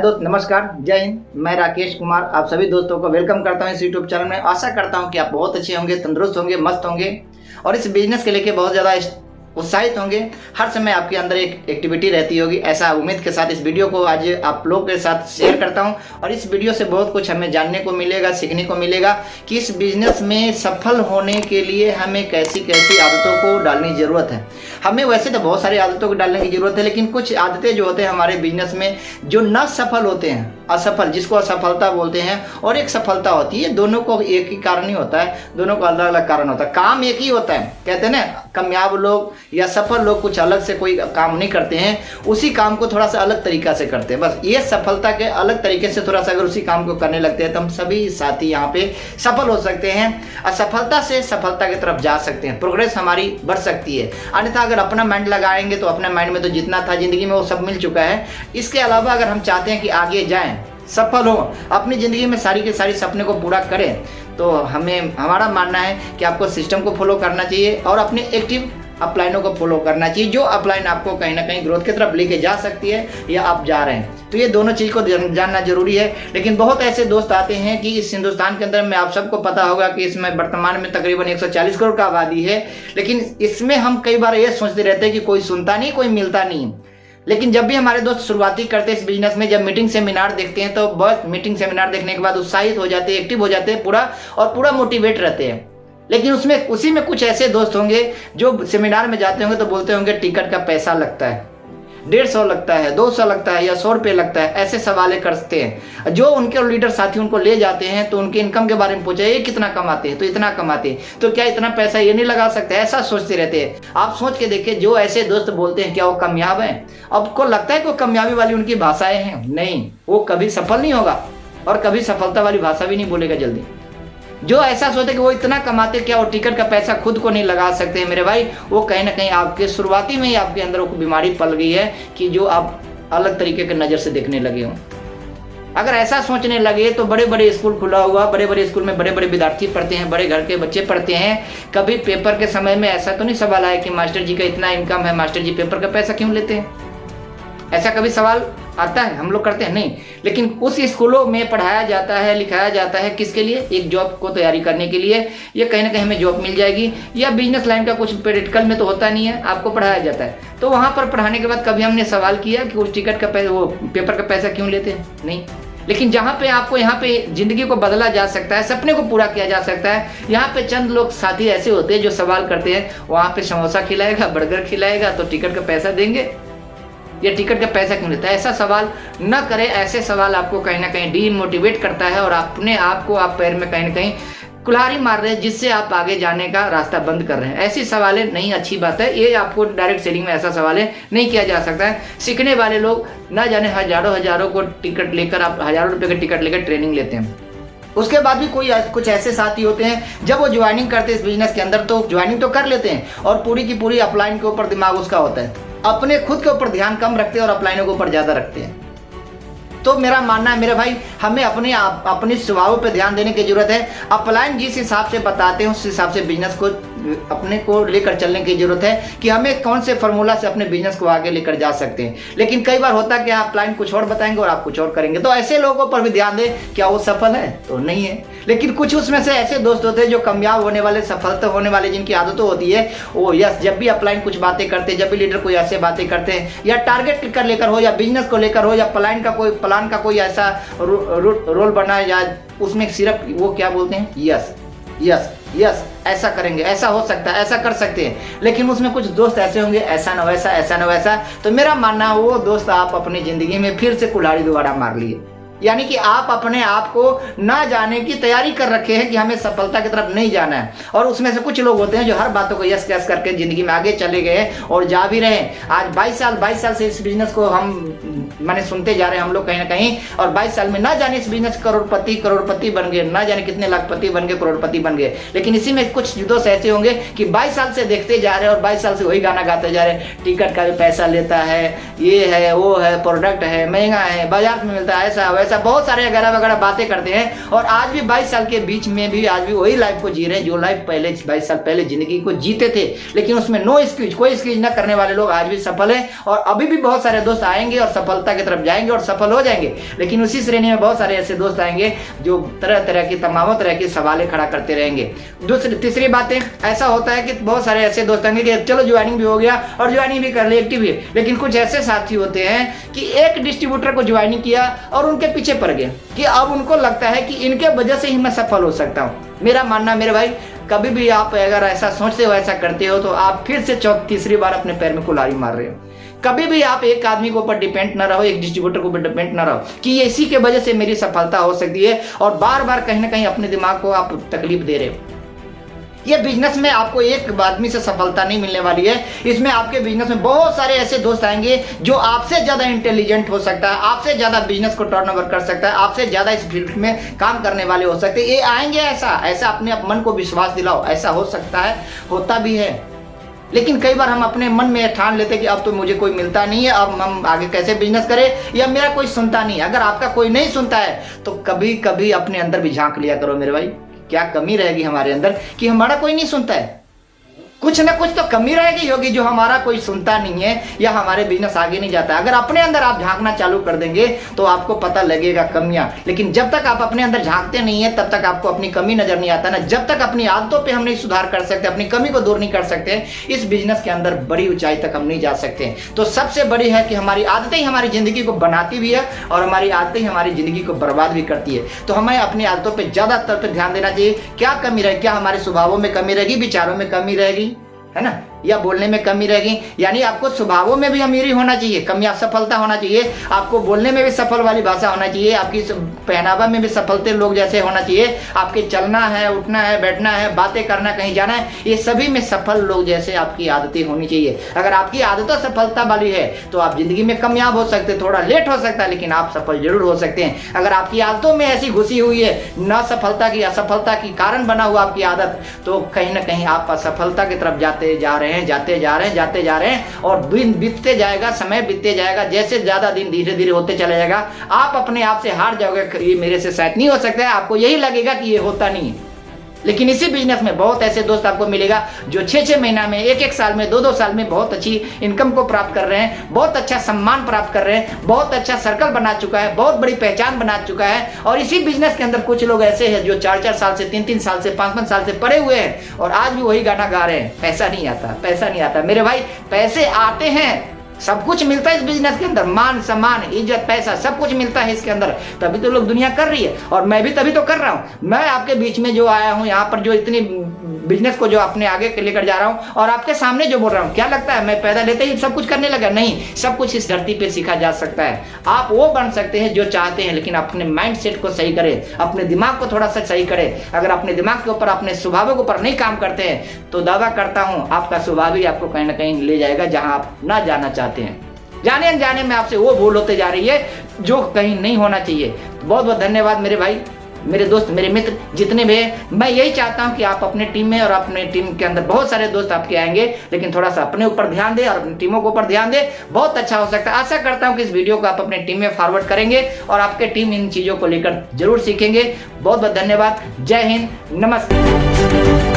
दोस्त नमस्कार, जय हिंद। मैं राकेश कुमार आप सभी दोस्तों को वेलकम करता हूं इस यूट्यूब चैनल में। आशा करता हूं कि आप बहुत अच्छे होंगे, तंदुरुस्त होंगे, मस्त होंगे और इस बिजनेस के लेके बहुत ज़्यादा उत्साहित होंगे। हर समय आपके अंदर एक एक्टिविटी रहती होगी, ऐसा उम्मीद के साथ इस वीडियो को आज आप लोग के साथ शेयर करता हूं। और इस वीडियो से बहुत कुछ हमें जानने को मिलेगा, सीखने को मिलेगा कि इस बिजनेस में सफल होने के लिए हमें कैसी कैसी आदतों को डालने की ज़रूरत है। हमें वैसे तो बहुत सारी आदतों को डालने की ज़रूरत है, लेकिन कुछ आदतें जो होते हैं हमारे बिजनेस में जो न सफल होते हैं, असफल, जिसको असफलता बोलते हैं, और एक सफलता होती है। दोनों को एक ही कारण ही होता है, दोनों को अलग अलग कारण होता है, काम एक ही होता है। कहते हैं ना, कामयाब लोग या सफल लोग कुछ अलग से कोई काम नहीं करते हैं, उसी काम को थोड़ा सा अलग तरीका से करते हैं। बस ये सफलता के अलग तरीके से थोड़ा सा अगर उसी काम को करने लगते हैं तो हम सभी साथी यहाँ पे सफल हो सकते हैं, असफलता से सफलता की तरफ जा सकते हैं, प्रोग्रेस हमारी बढ़ सकती है। अन्यथा अगर अपना माइंड लगाएंगे तो अपने माइंड में तो जितना था जिंदगी में वो सब मिल चुका है। इसके अलावा अगर हम चाहते हैं कि आगे जाएं, सफल हो, अपनी ज़िंदगी में सारी के सारी सपने को पूरा करें, तो हमारा मानना है कि आपको सिस्टम को फॉलो करना चाहिए और अपने एक्टिव अपलाइनों को फॉलो करना चाहिए, जो अपलाइन आपको कहीं ना कहीं ग्रोथ की तरफ लेके जा सकती है या आप जा रहे हैं। तो ये दोनों चीज़ को जानना जरूरी है। लेकिन बहुत ऐसे दोस्त आते हैं कि इस हिंदुस्तान के अंदर में आप सबको पता होगा कि इसमें वर्तमान में तकरीबन 140 करोड़ का आबादी है, लेकिन इसमें हम कई बार ये सोचते रहते हैं कि कोई सुनता नहीं, कोई मिलता नहीं। लेकिन जब भी हमारे दोस्त शुरुआती करते हैं इस बिजनेस में, जब मीटिंग सेमिनार देखते हैं तो बस मीटिंग सेमिनार देखने के बाद उत्साहित हो जाते हैं, एक्टिव हो जाते हैं पूरा मोटिवेट रहते हैं। लेकिन उसी में कुछ ऐसे दोस्त होंगे जो सेमिनार में जाते होंगे तो बोलते होंगे टिकट का पैसा लगता है, 150 लगता है, 200 लगता है या 100 रुपये लगता है, ऐसे सवाल करते हैं। जो उनके लीडर साथी उनको ले जाते हैं तो उनके इनकम के बारे में पूछा, ये कितना कमाते हैं, तो इतना कमाते हैं, तो क्या इतना पैसा ये नहीं लगा सकते, ऐसा सोचते रहते हैं। आप सोच के देखिए, जो ऐसे दोस्त बोलते हैं क्या वो कामयाब हैं? आपको लगता है कि वो कामयाबी वाली उनकी भाषाएं हैं? नहीं, वो कभी सफल नहीं होगा और कभी सफलता वाली भाषा भी नहीं बोलेगा जल्दी। जो ऐसा सोचते कि वो इतना कमाते, क्या वो टिकट का पैसा खुद को नहीं लगा सकते? मेरे भाई, वो कहीं ना कहीं आपके शुरुआती में ही आपके अंदर वो बीमारी पल गई है कि जो आप अलग तरीके के नज़र से देखने लगे हो। अगर ऐसा सोचने लगे तो बड़े बड़े स्कूल खुला हुआ, बड़े बड़े स्कूल में बड़े बड़े विद्यार्थी पढ़ते हैं, बड़े घर के बच्चे पढ़ते हैं। कभी पेपर के समय में ऐसा तो नहीं सवाल आया कि मास्टर जी का इतना इनकम है, मास्टर जी पेपर का पैसा क्यों लेते हैं? ऐसा कभी सवाल आता है? हम लोग करते हैं? नहीं। लेकिन उस स्कूलों में पढ़ाया जाता है, लिखाया जाता है, किसके लिए? एक जॉब को तैयारी करने के लिए। ये कहीं ना कहीं हमें जॉब मिल जाएगी, या बिजनेस लाइन का कुछ प्रैक्टिकल में तो होता नहीं है, आपको पढ़ाया जाता है। तो वहाँ पर पढ़ाने के बाद कभी हमने सवाल किया कि उस टिकट का पैसा, वो पेपर का पैसा क्यों लेते हैं? नहीं। लेकिन जहाँ पे आपको यहाँ पे जिंदगी को बदला जा सकता है, सपने को पूरा किया जा सकता है, यहाँ पे चंद लोग साथी ऐसे होते हैं जो सवाल करते हैं, वहाँ पे समोसा खिलाएगा, बर्गर खिलाएगा तो टिकट का पैसा देंगे, या टिकट का पैसा क्यों लेता है? ऐसा सवाल न करें। ऐसे सवाल आपको कहीं ना कहीं डीमोटिवेट करता है और अपने आप को आप पैर में कहीं ना कहीं कुल्हाड़ी मार रहे हैं, जिससे आप आगे जाने का रास्ता बंद कर रहे हैं। ऐसी सवालें नहीं, अच्छी बात है, ये आपको डायरेक्ट सेलिंग में ऐसा सवालें नहीं किया जा सकता है। सीखने वाले लोग ना जाने हजारों को टिकट लेकर, आप हजारों रुपये का टिकट लेकर ट्रेनिंग लेते हैं। उसके बाद भी कुछ ऐसे साथी होते हैं जब वो ज्वाइनिंग करते हैं इस बिजनेस के अंदर तो ज्वाइनिंग तो कर लेते हैं और पूरी की पूरी अपलाइन के ऊपर दिमाग उसका होता है, अपने खुद के ऊपर ध्यान कम रखते हैं और अपलाइनों के ऊपर ज़्यादा रखते हैं। तो मेरा मानना है मेरे भाई, हमें अपनी स्वभाव पे ध्यान देने की जरूरत है। अपलाइन जिस हिसाब से बताते हैं उस हिसाब से बिजनेस को अपने को लेकर चलने की जरूरत है कि हमें कौन से फार्मूला से अपने बिजनेस को आगे लेकर जा सकते हैं। लेकिन कई बार होता है कि अपलाइन कुछ और बताएंगे और आप कुछ और करेंगे, तो ऐसे लोगों पर भी ध्यान दें, क्या वो सफल है? तो नहीं है। लेकिन कुछ उसमें से ऐसे दोस्त होते हैं जो कामयाब होने वाले, सफलता होने वाले, जिनकी आदतें होती है वो यस, जब भी अपलाइन कुछ बातें करते हैं, जब भी लीडर कोई ऐसे बातें करते हैं, या टारगेट कर लेकर हो, या बिजनेस को लेकर हो, या प्लान का कोई ऐसा रोल बनाया जाए, उसमें सिर्फ वो क्या बोलते हैं, यस यस यस, ऐसा करेंगे, ऐसा हो सकता है, ऐसा कर सकते हैं। लेकिन उसमें कुछ दोस्त ऐसे होंगे, ऐसा ना वैसा, ऐसा ना वैसा। तो मेरा मानना है वो दोस्त आप अपनी जिंदगी में फिर से कुल्हाड़ी दोबारा मार लिए, यानी कि आप अपने आप को ना जाने की तैयारी कर रखे हैं कि हमें सफलता की तरफ नहीं जाना है। और उसमें से कुछ लोग होते हैं जो हर बातों को यस यस करके जिंदगी में आगे चले गए और जा भी रहे हैं। आज 22 साल से इस बिजनेस को मैंने सुनते जा रहे हैं हम लोग कहीं ना कहीं, और 22 साल में ना जाने इस बिजनेस करोड़पति बन गए, ना जाने कितने लाखपति बन गए, करोड़पति बन गए। लेकिन इसी में कुछ दोस्त ऐसे होंगे कि 22 साल से देखते जा रहे हैं और 22 साल से वही गाना गाते जा रहे हैं, टिकट का भी पैसा लेता है, ये है वो है, प्रोडक्ट है, महंगा है, बाजार में मिलता है, ऐसा वैसा, बहुत सारे वगैरह बातें करते हैं। और आज भी 22 साल के बीच में भी आज भी वही लाइफ को जी रहे हैं जो लाइफ पहले 22 साल पहले जिंदगी को जीते थे। लेकिन उसमें नो एक्सक्यूज, कोई एक्सक्यूज ना करने वाले लोग आज भी सफल हैं। और अभी भी बहुत सारे दोस्त आएंगे और सफल सफलता की तरफ जाएंगे और सफल हो जाएंगे। लेकिन उसी श्रेणी में बहुत सारे ऐसे दोस्त आएंगे जो तरह तरह की तमाम तरह की सवालें खड़ा करते रहेंगे। तीसरी बातें, ऐसा होता है कि बहुत सारे ऐसे दोस्त आएंगे कि चलो ज्वाइनिंग भी हो गया और ज्वाइनिंग भी कर ले, एक्टिव भी, लेकिन कुछ ऐसे साथी होते हैं कि एक डिस्ट्रीब्यूटर को ज्वाइनिंग किया और उनके पीछे पड़ गए कि अब उनको लगता है कि इनके वजह से ही मैं सफल हो सकता हूँ। मेरा मानना मेरे भाई, कभी भी आप अगर ऐसा सोचते हो, ऐसा करते हो, तो आप फिर से तीसरी बार अपने पैर में कुल्हाड़ी मार रहे हो। कभी भी आप एक आदमी के ऊपर डिपेंड ना रहो, एक डिस्ट्रीब्यूटर के ऊपर डिपेंड ना रहो कि इसी के वजह से मेरी सफलता हो सकती है, और बार बार कहीं ना कहीं अपने दिमाग को आप तकलीफ दे रहे हो। ये बिजनेस में आपको एक आदमी से सफलता नहीं मिलने वाली है। इसमें आपके बिजनेस में बहुत सारे ऐसे दोस्त आएंगे जो आपसे ज़्यादा इंटेलिजेंट हो सकता है, आपसे ज़्यादा बिजनेस को टर्नओवर कर सकता है, आपसे ज़्यादा इस फील्ड में काम करने वाले हो सकते हैं। ये आएंगे, ऐसा अपने मन को विश्वास दिलाओ, ऐसा हो सकता है, होता भी है। लेकिन कई बार हम अपने मन में ठान लेते कि अब तो मुझे कोई मिलता नहीं है, अब हम आगे कैसे बिजनेस करें, या मेरा कोई सुनता नहीं है। अगर आपका कोई नहीं सुनता है तो कभी कभी अपने अंदर भी झांक लिया करो मेरे भाई, क्या कमी रहेगी हमारे अंदर कि हमारा कोई नहीं सुनता है। कुछ ना कुछ तो कमी रहेगी होगी जो हमारा कोई सुनता नहीं है या हमारे बिजनेस आगे नहीं जाता। अगर अपने अंदर आप झांकना चालू कर देंगे तो आपको पता लगेगा कमियां। लेकिन जब तक आप अपने अंदर झांकते नहीं है तब तक आपको अपनी कमी नजर नहीं आता ना। जब तक अपनी आदतों पे हम नहीं सुधार कर सकते, अपनी कमी को दूर नहीं कर सकते, इस बिजनेस के अंदर बड़ी ऊंचाई तक हम नहीं जा सकते। तो सबसे बड़ी है कि हमारी आदतें ही हमारी जिंदगी को बनाती भी है और हमारी आदतें ही हमारी जिंदगी को बर्बाद भी करती है। तो हमें अपनी आदतों पर ज्यादातर पे ध्यान देना चाहिए। क्या कमी रहेगी, क्या हमारे स्वभावों में कमी रहेगी, विचारों में कमी रहेगी, है ना, या बोलने में कमी रहेगी। यानी आपको स्वभावों में भी अमीरी होना चाहिए, कमियां सफलता होना चाहिए, आपको बोलने में भी सफल वाली भाषा होना चाहिए, आपकी पहनावा में भी सफलते लोग जैसे होना चाहिए, आपके चलना है, उठना है, बैठना है, बातें करना, कहीं जाना है, ये सभी में सफल लोग जैसे आपकी आदतें होनी चाहिए। अगर आपकी आदतें सफलता वाली है तो आप जिंदगी में कामयाब हो सकते, थोड़ा लेट हो सकता है लेकिन आप सफल जरूर हो सकते हैं। अगर आपकी आदतों में ऐसी घुसी हुई है न सफलता की, असफलता की कारण बना हुआ आपकी आदत, तो कहीं ना कहीं आप असफलता की तरफ जाते जा रहे हैं और दिन बीतते जाएगा, समय बीतते जाएगा, जैसे ज्यादा दिन धीरे धीरे होते चला जाएगा, आप अपने आप से हार जाओगे, ये मेरे से शायद नहीं हो सकता है, आपको यही लगेगा कि ये होता नहीं है। लेकिन इसी बिजनेस में बहुत ऐसे दोस्त आपको मिलेगा जो 6-6 महीना में, 1-1 साल में, 2-2 साल में बहुत अच्छी इनकम को प्राप्त कर रहे हैं, बहुत अच्छा सम्मान प्राप्त कर रहे हैं, बहुत अच्छा सर्कल बना चुका है, बहुत बड़ी पहचान बना चुका है। और इसी बिजनेस के अंदर कुछ लोग ऐसे हैं जो 4-4 साल से, 3-3 साल से, 5-5 साल से पड़े हुए हैं और आज भी वही गाना गा रहे हैं। पैसा नहीं आता मेरे भाई, पैसे आते हैं, सब कुछ मिलता है इस बिजनेस के अंदर, मान सम्मान, इज्जत, पैसा, सब कुछ मिलता है इसके अंदर। तभी तो लोग दुनिया कर रही है और मैं भी तभी तो कर रहा हूं। मैं आपके बीच में जो आया हूं, यहाँ पर जो इतनी बिजनेस को जो अपने आगे लेकर जा रहा हूं और आपके सामने जो बोल रहा हूं, क्या लगता है मैं पैदा लेते ही सब कुछ करने लगा? नहीं, सब कुछ इस धरती पे सीखा जा सकता है। आप वो बन सकते हैं जो चाहते हैं, लेकिन अपने माइंड सेट को सही करें, अपने दिमाग को थोड़ा सा सही करें। अगर अपने दिमाग के ऊपर, अपने स्वभावों के ऊपर नहीं काम करते हैं तो दावा करता हूं आपका स्वभाव ही आपको कहीं ना कहीं ले जाएगा जहां आप ना जाना चाहते हैं। जाने अनजाने में आपसे वो भूल होते जा रही है जो कहीं नहीं होना चाहिए। बहुत बहुत धन्यवाद मेरे भाई, मेरे दोस्त, मेरे मित्र जितने भी हैं। मैं यही चाहता हूं कि आप अपने टीम में और अपने टीम के अंदर बहुत सारे दोस्त आपके आएंगे, लेकिन थोड़ा सा अपने ऊपर ध्यान दें और अपनी टीमों के ऊपर ध्यान दें, बहुत अच्छा हो सकता है। आशा करता हूं कि इस वीडियो को आप अपने टीम में फॉरवर्ड करेंगे और आपके टीम इन चीज़ों को लेकर जरूर सीखेंगे। बहुत बहुत धन्यवाद। जय हिंद, नमस्कार।